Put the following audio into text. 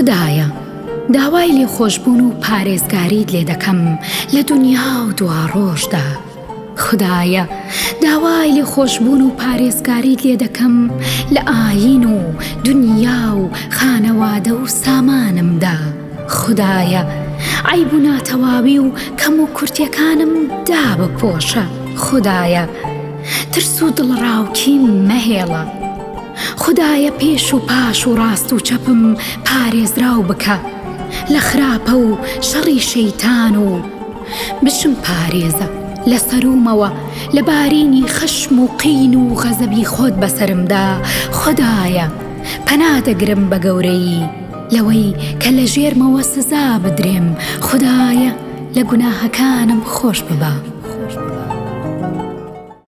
خدایە داوای لێ خۆشبوون و پارێزگاریت لێ دەکەم لە دنیا و دوا ڕۆژدا. خدایە داوای لێ خۆشبوون و پارێزگاریت لێ دەکەم لە ئاین و دنیا و خانەوادە و سامانمدا. خدایە عیب و ناتەواوی و کەم و کورتیەکانم دا بپۆشە. خدایە ترس و دڵڕاوکیم مەهێڵە. خدایە پێش و پاش و ڕاست و چەپم پارێزراو بکە لە خراپە و شەڕی شەیتان و بچم پارێزە لە سەرومەوە لە بارینی خەشم و قین و غەزەبی خۆت بەسەرمدا. خدایە پەنادەگرم بە گەورەی لەوەی کە لە ژێرمەوە سزا بدرێم. خدایە لە گوناهەکانم خۆش ببە.